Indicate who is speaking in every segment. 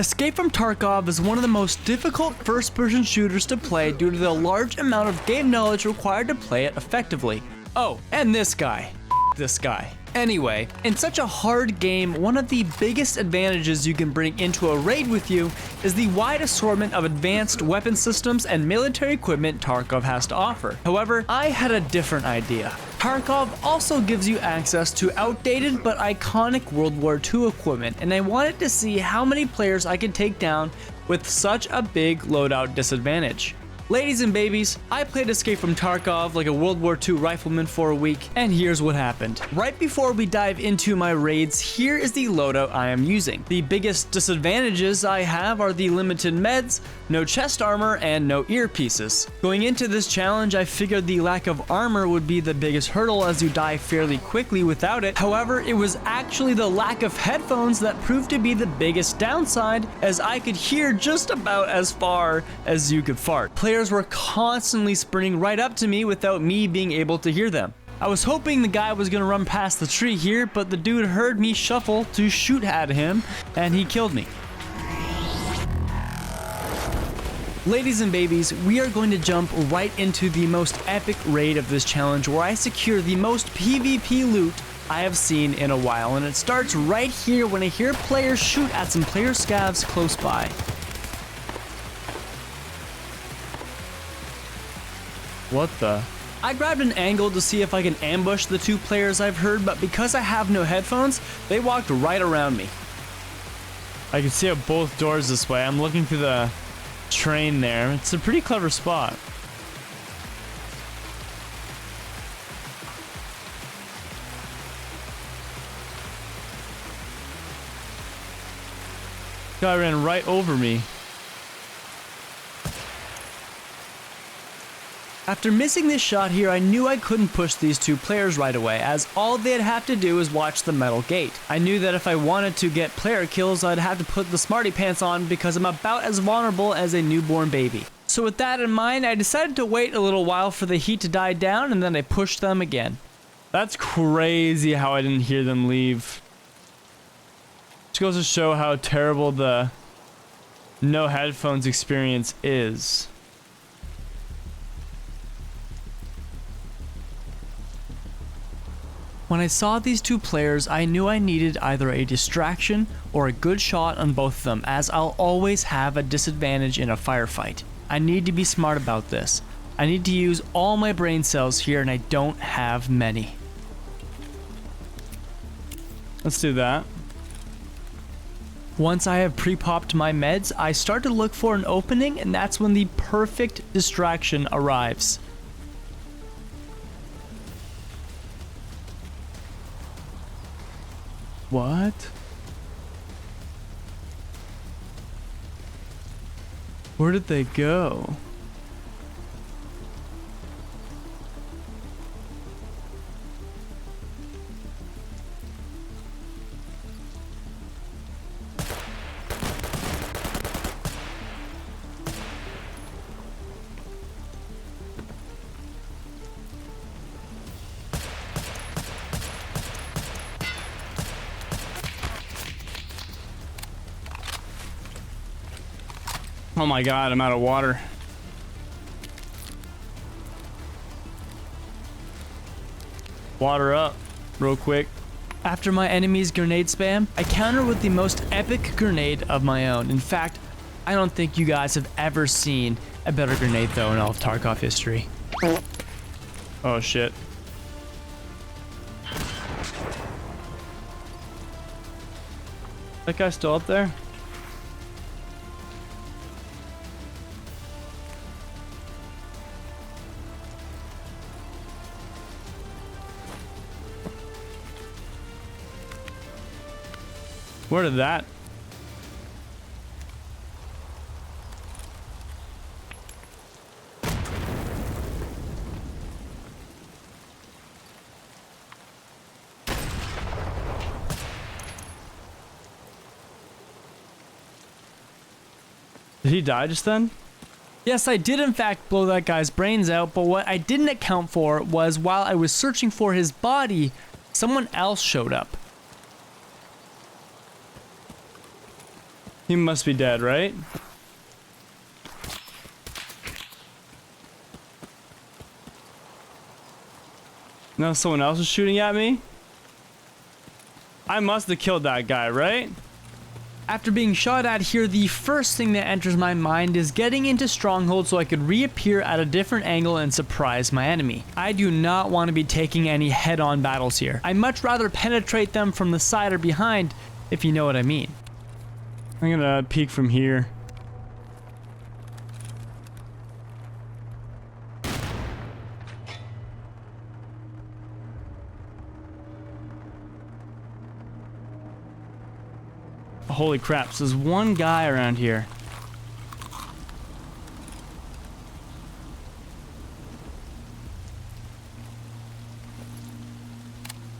Speaker 1: Escape from Tarkov is one of the most difficult first-person shooters to play due to the large amount of game knowledge required to play it effectively. Oh, and this guy. This guy. Anyway, in such a hard game, one of the biggest advantages you can bring into a raid with you is the wide assortment of advanced weapon systems and military equipment Tarkov has to offer. However, I had a different idea. Tarkov also gives you access to outdated but iconic World War II equipment, and I wanted to see how many players I could take down with such a big loadout disadvantage. Ladies and babies, I played Escape from Tarkov like a World War II rifleman for a week, and here's what happened. Right before we dive into my raids, here is the loadout I am using. The biggest disadvantages I have are the limited meds, no chest armor, and no earpieces. Going into this challenge, I figured the lack of armor would be the biggest hurdle as you die fairly quickly without it. However, it was actually the lack of headphones that proved to be the biggest downside, as I could hear just about as far as you could fart. Players were constantly sprinting right up to me without me being able to hear them. I was hoping the guy was gonna run past the tree here, but the dude heard me shuffle to shoot at him, and he killed me. Ladies and babies, we are going to jump right into the most epic raid of this challenge, where I secure the most PvP loot I have seen in a while, and it starts right here when I hear players shoot at some player scavs close by. What the? I grabbed an angle to see if I can ambush the two players I've heard, but because I have no headphones, they walked right around me. I can see out both doors this way. I'm looking through the train there. It's a pretty clever spot. Guy ran right over me. After missing this shot here, I knew I couldn't push these two players right away, as all they'd have to do is watch the metal gate. I knew that if I wanted to get player kills, I'd have to put the smarty pants on because I'm about as vulnerable as a newborn baby. So with that in mind, I decided to wait a little while for the heat to die down, and then I pushed them again. That's crazy how I didn't hear them leave. Just goes to show how terrible the no headphones experience is. When I saw these two players, I knew I needed either a distraction or a good shot on both of them, as I'll always have a disadvantage in a firefight. I need to be smart about this. I need to use all my brain cells here, and I don't have many. Let's do that. Once I have pre-popped my meds, I start to look for an opening, and that's when the perfect distraction arrives. What? Where did they go? Oh my god, I'm out of water. Water up, real quick. After my enemy's grenade spam, I counter with the most epic grenade of my own. In fact, I don't think you guys have ever seen a better grenade though in all of Tarkov history. Oh shit. That guy's still up there? Where did that? Did he die just then? Yes, I did in fact blow that guy's brains out, but what I didn't account for was while I was searching for his body, someone else showed up. He must be dead, right? No, someone else is shooting at me? I must have killed that guy, right? After being shot at here, the first thing that enters my mind is getting into Stronghold so I could reappear at a different angle and surprise my enemy. I do not want to be taking any head-on battles here. I'd much rather penetrate them from the side or behind, if you know what I mean. I'm gonna peek from here. Holy crap, so there's one guy around here.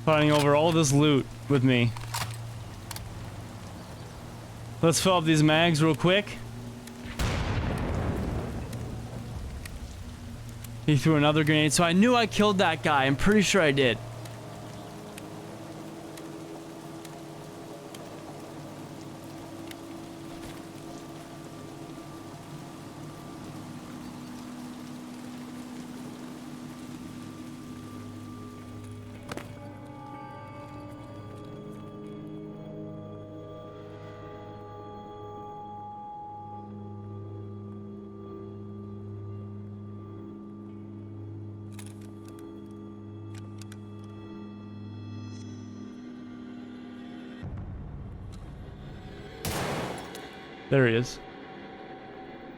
Speaker 1: Fighting over all this loot with me. Let's fill up these mags real quick. He threw another grenade, so I knew I killed that guy. I'm pretty sure I did. There he is.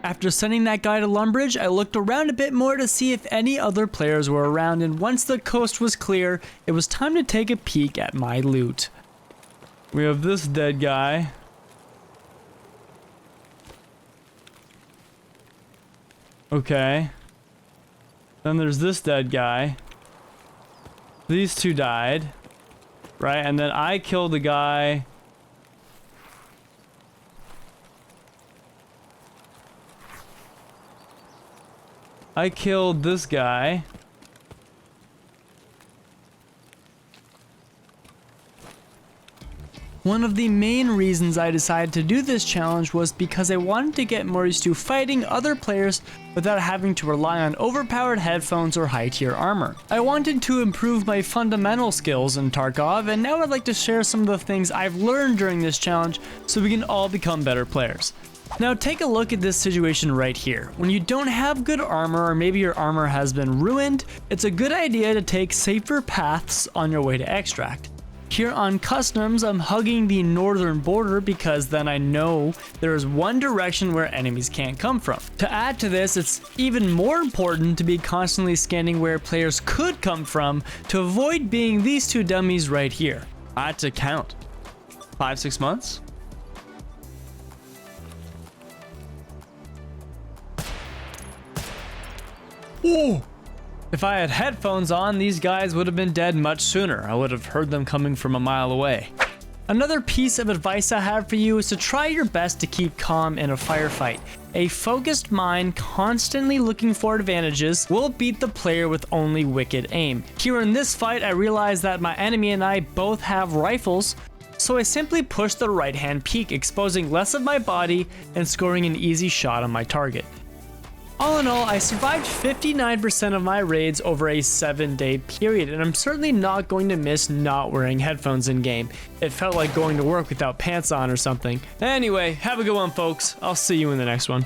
Speaker 1: After sending that guy to Lumbridge, I looked around a bit more to see if any other players were around, and once the coast was clear, it was time to take a peek at my loot. We have this dead guy. Okay. Then there's this dead guy. These two died. Right, and then I killed the guy. I killed this guy. One of the main reasons I decided to do this challenge was because I wanted to get more used to fighting other players without having to rely on overpowered headphones or high tier armor. I wanted to improve my fundamental skills in Tarkov, and now I'd like to share some of the things I've learned during this challenge so we can all become better players. Now take a look at this situation right here. When you don't have good armor, or maybe your armor has been ruined, it's a good idea to take safer paths on your way to extract. Here on Customs, I'm hugging the northern border because then I know there is one direction where enemies can't come from. To add to this, it's even more important to be constantly scanning where players could come from to avoid being these two dummies right here. I had to count. 5-6 months? Whoa! If I had headphones on, these guys would have been dead much sooner. I would have heard them coming from a mile away. Another piece of advice I have for you is to try your best to keep calm in a firefight. A focused mind constantly looking for advantages will beat the player with only wicked aim. Here in this fight, I realized that my enemy and I both have rifles, so I simply pushed the right-hand peak, exposing less of my body and scoring an easy shot on my target. All in all, I survived 59% of my raids over a 7-day period, and I'm certainly not going to miss not wearing headphones in game. It felt like going to work without pants on or something. Anyway, have a good one, folks. I'll see you in the next one.